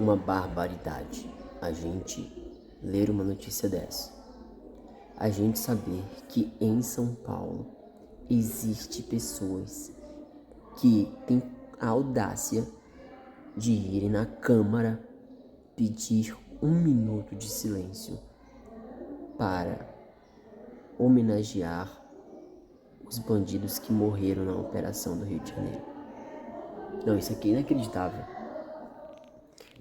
uma barbaridade a gente ler uma notícia dessa. A gente saber que em São Paulo existe pessoas que têm a audácia de irem na Câmara pedir 1 minuto de silêncio para homenagear os bandidos que morreram na operação do Rio de Janeiro. Não, isso aqui é inacreditável.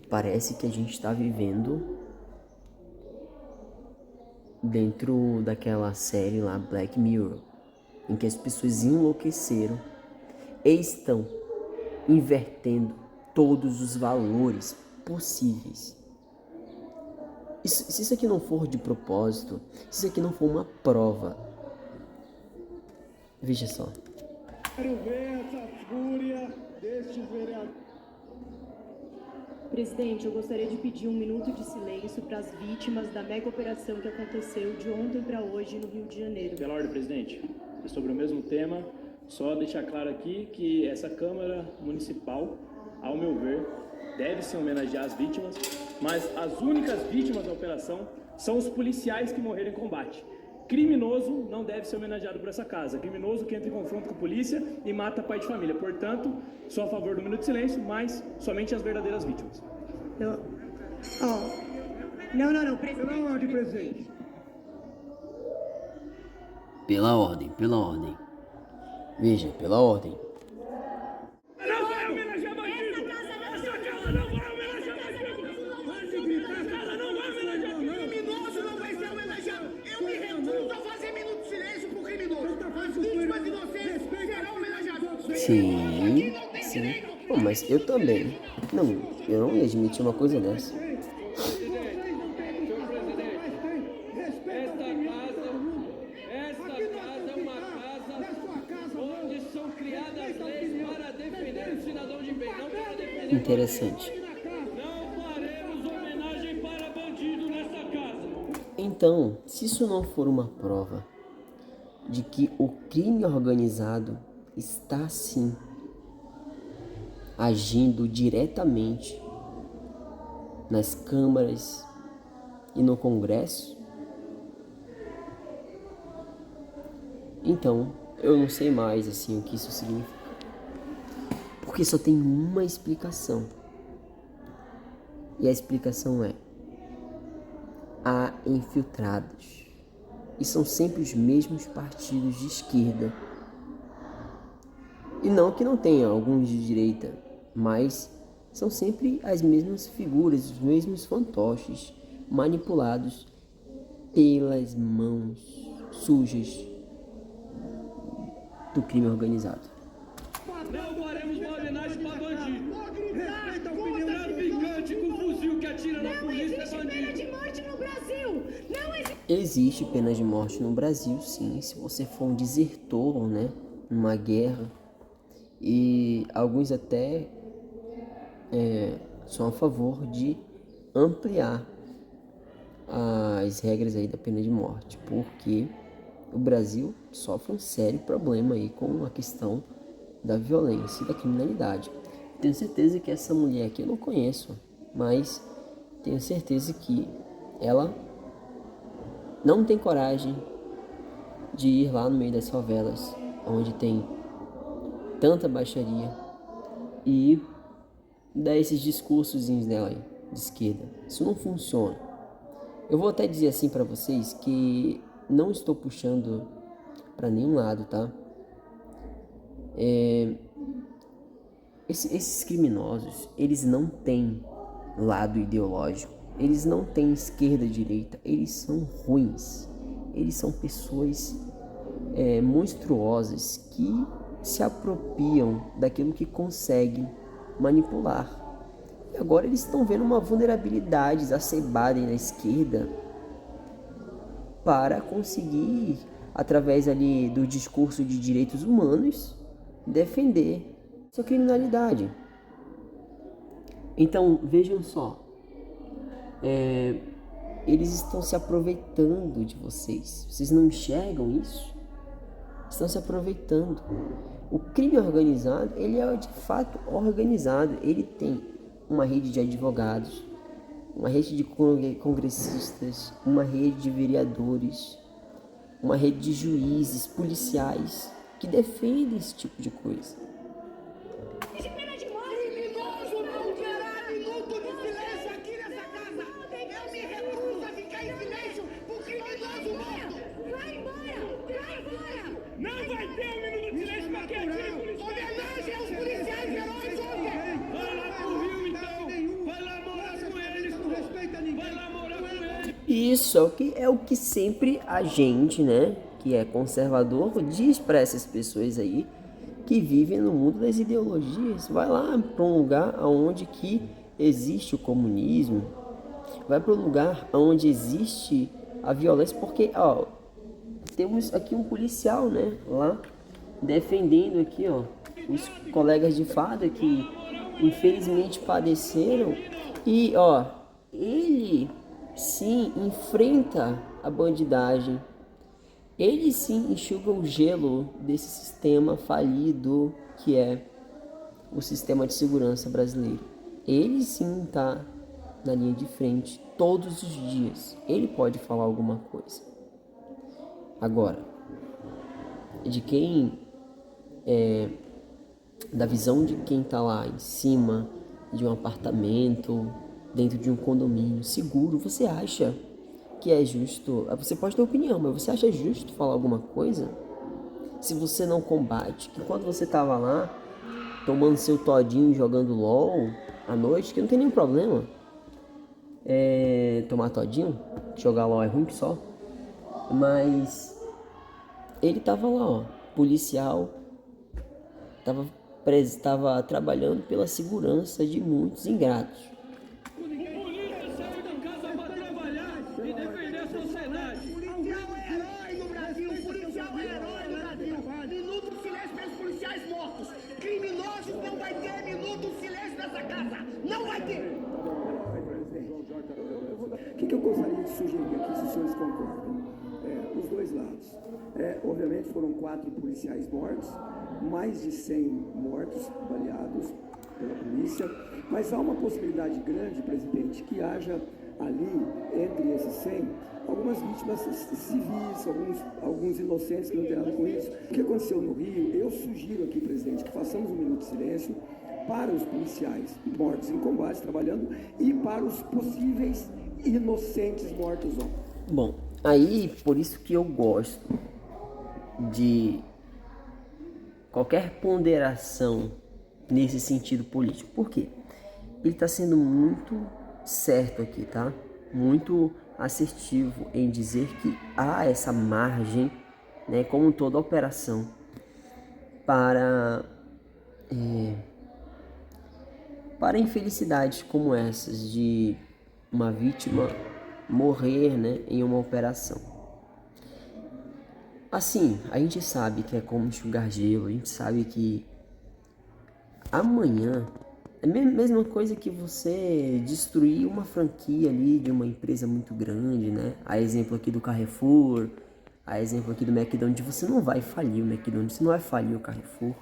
Parece que a gente está vivendo dentro daquela série lá, Black Mirror, em que as pessoas enlouqueceram e estão invertendo todos os valores possíveis. Se isso aqui não for de propósito, se isso aqui não for uma prova, veja só. Quero ver essa fúria destes vereadores. Presidente, eu gostaria de pedir 1 minuto de silêncio para as vítimas da mega operação que aconteceu de ontem para hoje no Rio de Janeiro. Pela ordem, presidente, é sobre o mesmo tema, só deixar claro aqui que essa Câmara Municipal, ao meu ver, deve se homenagear as vítimas, mas as únicas vítimas da operação são os policiais que morreram em combate. Criminoso não deve ser homenageado por essa casa. Criminoso que entra em confronto com a polícia e mata pai de família. Portanto, sou a favor do minuto de silêncio, mas somente as verdadeiras vítimas. Não, presidente. Pela ordem, presidente. Pela ordem. Veja, pela ordem. Não vai homenagear bandido! Essa casa não vai homenagear bandido! Pode gritar, essa casa não vai homenagear bandido! Criminoso não vai ser homenageado! Eu me recuso a fazer minuto de silêncio pro criminoso! As vítimas inocentes serão homenageadas! Sim. Pô, mas eu também. Não, eu não ia admitir uma coisa dessa. Esta casa é uma casa onde são criadas leis para defender o cidadão de bem, não para defender Interessante. Não faremos homenagem para bandido nesta casa. Então, se isso não for uma prova de que o crime organizado está sim agindo diretamente nas câmaras e no Congresso, então eu não sei mais assim o que isso significa, porque só tem uma explicação, e a explicação é: há infiltrados, e são sempre os mesmos partidos de esquerda, e não que não tenha alguns de direita, mas são sempre as mesmas figuras, os mesmos fantoches manipulados pelas mãos sujas do crime organizado. Não faremos uma homenagem para bandido. Respeita a opinião do traficante com fuzil que atira na polícia, é bandido. Pena de morte no Brasil! Não existe. Existe pena de morte no Brasil, sim, se você for um desertor, né, numa guerra, e alguns até são a favor de ampliar as regras aí da pena de morte, porque o Brasil sofre um sério problema aí com a questão da violência e da criminalidade. Tenho certeza que essa mulher aqui eu não conheço, mas tenho certeza que ela não tem coragem de ir lá no meio das favelas, onde tem tanta baixaria, e dar esses discursozinhos dela aí, de esquerda. Isso não funciona. Eu vou até dizer assim pra vocês que não estou puxando pra nenhum lado, tá? Esses criminosos, eles não têm lado ideológico, eles não têm esquerda e direita, eles são ruins, eles são pessoas monstruosas que se apropriam daquilo que conseguem manipular. E agora eles estão vendo uma vulnerabilidade exacerbada na esquerda para conseguir, através ali do discurso de direitos humanos, defender sua criminalidade. Então, vejam só, eles estão se aproveitando de vocês. Vocês não enxergam isso? Estão se aproveitando. O crime organizado, ele é de fato organizado. Ele tem uma rede de advogados, uma rede de congressistas, uma rede de vereadores, uma rede de juízes, policiais que defendem esse tipo de coisa. Criminoso não terá minuto de silêncio aqui nessa casa. Eu me recuso a ficar em silêncio por criminoso morto. Vai embora! Não vai ter um minuto de silêncio pra quem aqui. Homenagem aos policiais heróis ontem. Vai lá pro Rio, então. Vai lá morar com eles. Não respeita ninguém. Vai lá morar com eles. Isso é o que sempre a gente, né, que é conservador, diz para essas pessoas aí que vivem no mundo das ideologias. Vai lá para um lugar onde que existe o comunismo, vai para um lugar onde existe a violência, porque, ó, temos aqui um policial, né, lá, defendendo aqui, ó, os colegas de farda que infelizmente padeceram, e, ó, ele sim enfrenta a bandidagem, ele sim enxuga o gelo desse sistema falido que é o sistema de segurança brasileiro. Ele sim está na linha de frente todos os dias. Ele pode falar alguma coisa. Agora, de quem da visão de quem está lá em cima de um apartamento, dentro de um condomínio seguro, você acha que é justo? Você pode ter opinião, mas você acha justo falar alguma coisa? Se você não combate, que quando você tava lá tomando seu todinho, jogando LOL à noite, que não tem nenhum problema tomar todinho, jogar LOL é ruim que só, mas ele tava lá, ó, policial, tava trabalhando pela segurança de muitos ingratos. Polícia saiu de casa pra trabalhar e defender a sociedade. Policial é herói no Brasil. Policial é herói no Brasil. Minuto de silêncio pelos policiais mortos. Criminosos não vai ter minuto de silêncio nessa casa. Não vai ter. O que eu gostaria de sugerir aqui, se os senhores concordam? Os dois lados. Obviamente foram 4 policiais mortos, mais de 100 mortos, baleados pela polícia, mas há uma possibilidade grande, presidente, que haja ali, entre esses 100, algumas vítimas civis, alguns inocentes que não têm nada com isso. O que aconteceu no Rio, eu sugiro aqui, presidente, que façamos um minuto de silêncio para os policiais mortos em combate, trabalhando, e para os possíveis inocentes mortos ontem. Bom, aí por isso que eu gosto de qualquer ponderação nesse sentido político. Por quê? Ele está sendo muito certo aqui, tá? Muito assertivo em dizer que há essa margem, né, como toda operação, para infelicidades como essas de uma vítima morrer, né, em uma operação. Assim, a gente sabe que é como enxugar gelo, a gente sabe que amanhã é a mesma coisa que você destruir uma franquia ali de uma empresa muito grande, né? A exemplo aqui do Carrefour, a exemplo aqui do McDonald's. Você não vai falir o McDonald's, você não vai falir o Carrefour.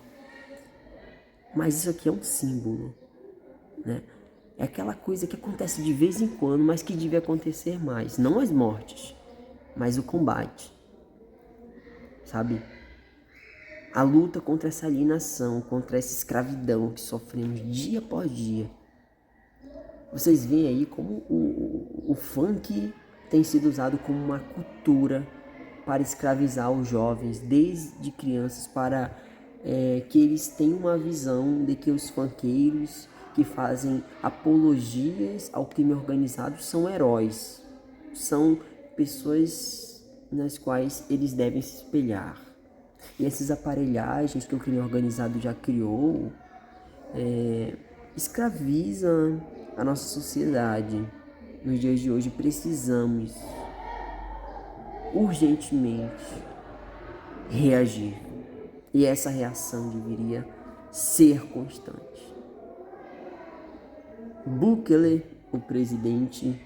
Mas isso aqui é um símbolo, né? É aquela coisa que acontece de vez em quando, mas que devia acontecer mais. Não as mortes, mas o combate, sabe? A luta contra essa alienação, contra essa escravidão que sofremos dia após dia. Vocês veem aí como o funk tem sido usado como uma cultura para escravizar os jovens desde crianças, para que eles tenham uma visão de que os funkeiros que fazem apologias ao crime organizado são heróis, são pessoas nas quais eles devem se espelhar. E essas aparelhagens que o crime organizado já criou escravizam a nossa sociedade. Nos dias de hoje precisamos urgentemente reagir. E essa reação deveria ser constante. Bukele, o presidente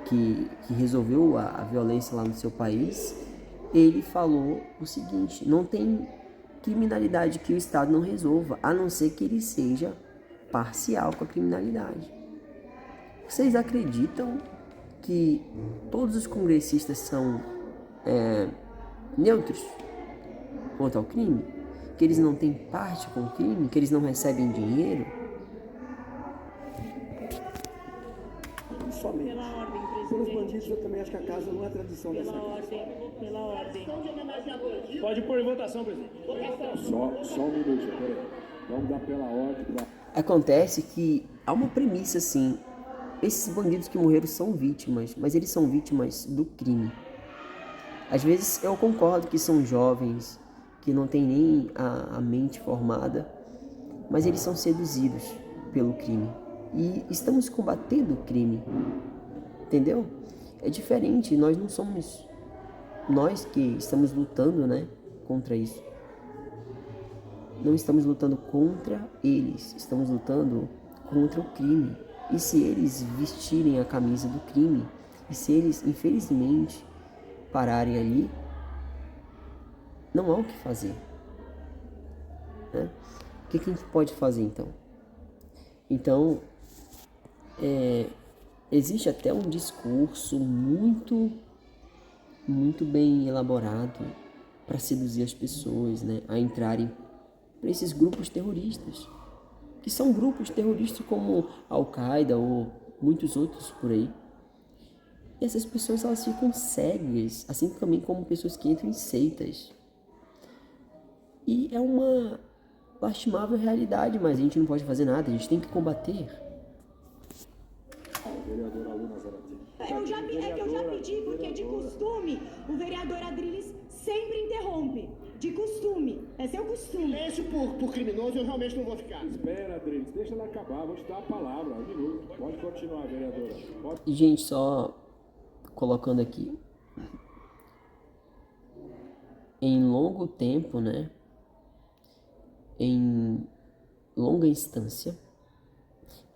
que resolveu a violência lá no seu país, ele falou o seguinte: não tem criminalidade que o Estado não resolva, a não ser que ele seja parcial com a criminalidade. Vocês acreditam que todos os congressistas são neutros quanto ao crime? Que eles não têm parte com o crime? Que eles não recebem dinheiro? Somente. Pela ordem, Pelos presidente. bandidos, eu também acho que a casa não é tradição dessa Pela casa. ordem, pela ordem. Pode pôr em votação, presidente. Só um minuto, peraí. Vamos dar pela ordem. Acontece que há uma premissa assim, esses bandidos que morreram são vítimas, mas eles são vítimas do crime. Às vezes eu concordo que são jovens, que não têm nem a mente formada, mas eles são seduzidos pelo crime. E estamos combatendo o crime, entendeu? É diferente, nós não somos nós que estamos lutando, né, contra isso. Não estamos lutando contra eles, estamos lutando contra o crime. E se eles vestirem a camisa do crime, e se eles, infelizmente, pararem ali, não há o que fazer, né? O que a gente pode fazer então? Então, existe até um discurso muito bem elaborado para seduzir as pessoas, né, a entrarem para esses grupos terroristas, que são grupos terroristas como Al-Qaeda ou muitos outros por aí. E essas pessoas, elas ficam cegas, assim também como pessoas que entram em seitas. E é uma lastimável realidade, mas a gente não pode fazer nada, a gente tem que combater. Eu já pedi, porque de costume o vereador Adriles sempre interrompe. De costume. É seu costume. Silêncio por criminoso, eu realmente não vou ficar. Espera, Adriles, deixa ela acabar, vou te dar a palavra, um minuto. Pode continuar, vereadora. Pode. E, gente, só colocando aqui, em longo tempo, né, em longa instância,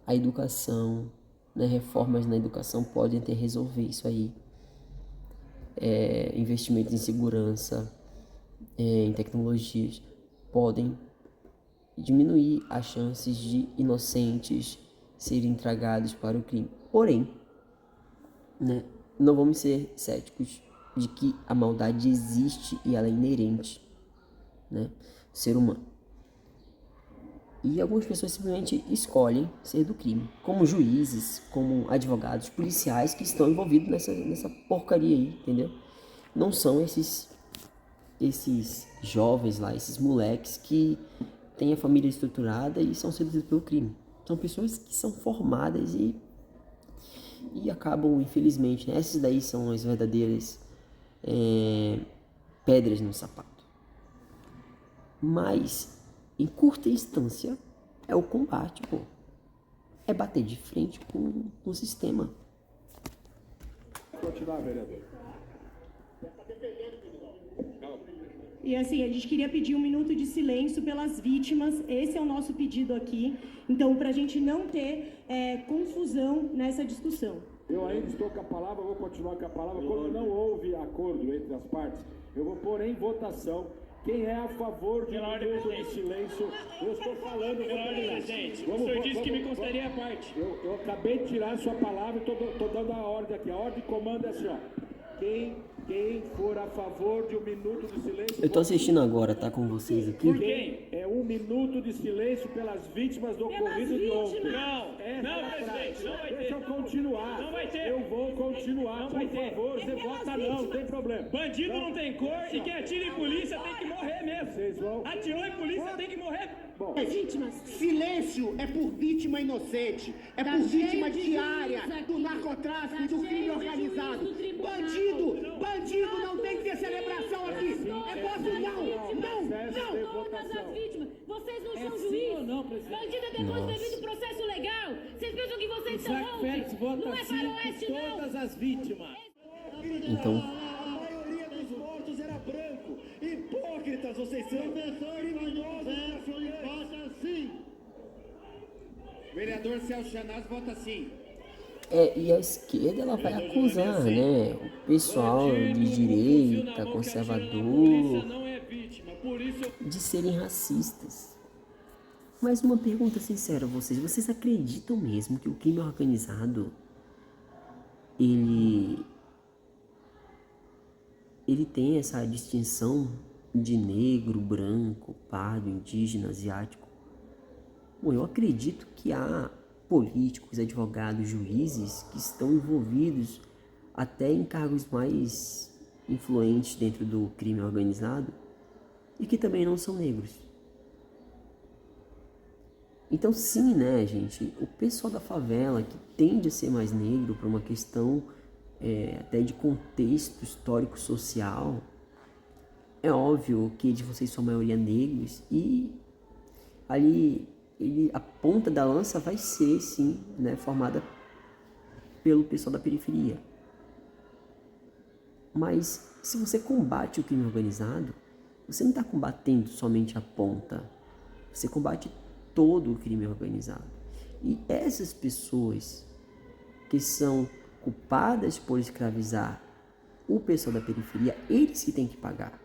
a educação, né, reformas na educação podem até resolver isso aí. Investimentos em segurança, em tecnologias, podem diminuir as chances de inocentes serem tragados para o crime. Porém, né, não vamos ser céticos de que a maldade existe e ela é inerente, né, ao ser humano. E algumas pessoas simplesmente escolhem ser do crime, como juízes, como advogados, policiais que estão envolvidos nessa porcaria aí, entendeu? Não são esses jovens lá, esses moleques que têm a família estruturada e são seduzidos pelo crime. São pessoas que são formadas e acabam, infelizmente, né? Essas daí são as verdadeiras pedras no sapato. Mas, em curta instância, é o combate, pô. É bater de frente com o sistema. Pode continuar, vereador. E assim, a gente queria pedir 1 minuto de silêncio pelas vítimas. Esse é o nosso pedido aqui. Então, para a gente não ter confusão nessa discussão. Eu ainda estou com a palavra, vou continuar com a palavra. Quando não houve acordo entre as partes, eu vou pôr em votação. Quem é a favor de um minuto de silêncio? Eu estou falando, eu vou terminar. Presidente, o senhor disse que me constaria a parte. Eu acabei de tirar a sua palavra e estou dando a ordem aqui. A ordem de comando é assim, ó. Quem for a favor de 1 minuto de silêncio... Eu tô assistindo agora, tá com vocês aqui. Por quem? É 1 minuto de silêncio pelas vítimas do ocorrido de ontem. Não, presidente, não vai ter. Deixa eu continuar. Não vai ter. Eu vou continuar, Não por vai ter. favor. Você vota não tem problema. Bandido não tem cor e quem atira em polícia tem que morrer mesmo. Vocês vão... Atirou em polícia tem que morrer. Bom, Vítimas. Silêncio é por vítima inocente, é por vítima diária do narcotráfico e do crime organizado. Bandido não tem que ter celebração aqui. É posso não. Todas as vítimas. Vocês não são juiz. Bandido é depois devido processo legal. Vocês pensam que vocês são ontem? Não é faroeste, não. Todas as vítimas. Então, A maioria dos mortos era branco. Hipócritas vocês são. Professor criminoso, vota sim. Vereador Celso Janaz vota sim. e a esquerda ela vai acusar, né, o pessoal de direita, conservador, Não é vítima, por isso de serem racistas. Mas uma pergunta sincera a vocês acreditam mesmo que o crime organizado ele tem essa distinção de negro, branco, pardo, indígena, asiático? Bom, eu acredito que há políticos, advogados, juízes que estão envolvidos até em cargos mais influentes dentro do crime organizado e que também não são negros. Então sim, né, gente, o pessoal da favela que tende a ser mais negro por uma questão até de contexto histórico-social, é óbvio que de vocês são a maioria negros e ali a ponta da lança vai ser, sim, né, formada pelo pessoal da periferia. Mas se você combate o crime organizado, você não está combatendo somente a ponta, você combate todo o crime organizado. E essas pessoas que são culpadas por escravizar o pessoal da periferia, eles que têm que pagar.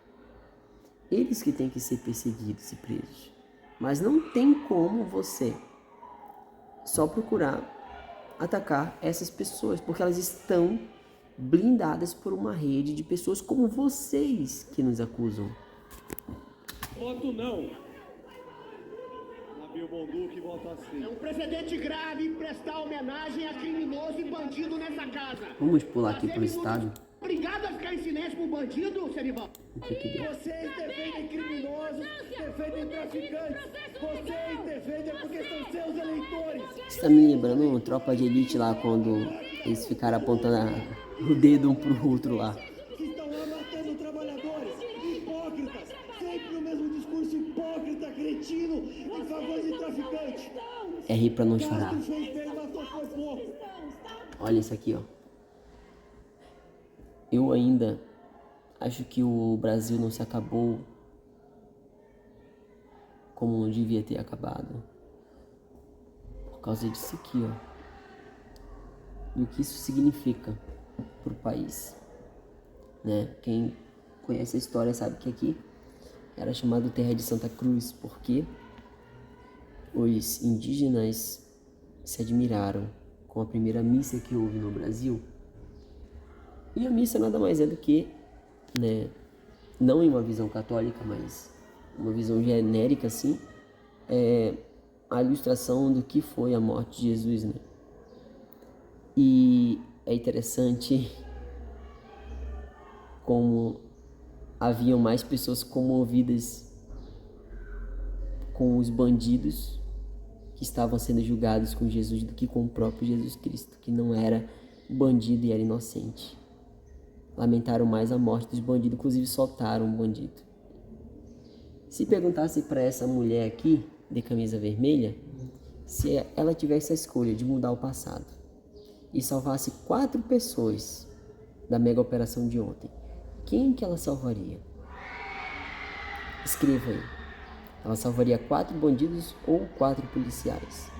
Eles que têm que ser perseguidos e presos. Mas não tem como você só procurar atacar essas pessoas, porque elas estão blindadas por uma rede de pessoas como vocês que nos acusam. Voto não. Navio Bonduque, voto assim. É um precedente grave prestar homenagem a criminoso e bandido nessa casa. Vamos pular aqui pro estado. Obrigado a ficar em silêncio pro bandido, Serival. Vocês defendem criminosos, defendem traficantes. Vocês defendem porque são seus eleitores. Isso tá me lembrando uma Tropa de Elite lá, quando eles ficaram apontando o dedo um pro outro lá. Que estão lá matando trabalhadores, hipócritas, sempre o mesmo discurso hipócrita, cretino, em favor de traficantes. É rir pra não chorar. Castro fez bem, matou foi pouco. Olha isso aqui, ó. Eu ainda acho que o Brasil não se acabou como devia ter acabado. Por causa disso aqui, ó. E o que isso significa pro país, né? Quem conhece a história sabe que aqui era chamado Terra de Santa Cruz, porque os indígenas se admiraram com a primeira missa que houve no Brasil. E a missa nada mais é do que, né, não em uma visão católica, mas uma visão genérica, assim, a ilustração do que foi a morte de Jesus, né? E é interessante como haviam mais pessoas comovidas com os bandidos que estavam sendo julgados com Jesus do que com o próprio Jesus Cristo, que não era bandido e era inocente. Lamentaram mais a morte dos bandidos, inclusive soltaram um bandido. Se perguntasse para essa mulher aqui, de camisa vermelha, se ela tivesse a escolha de mudar o passado e salvasse 4 pessoas da mega operação de ontem, quem que ela salvaria? Escreva aí. Ela salvaria 4 bandidos ou 4 policiais?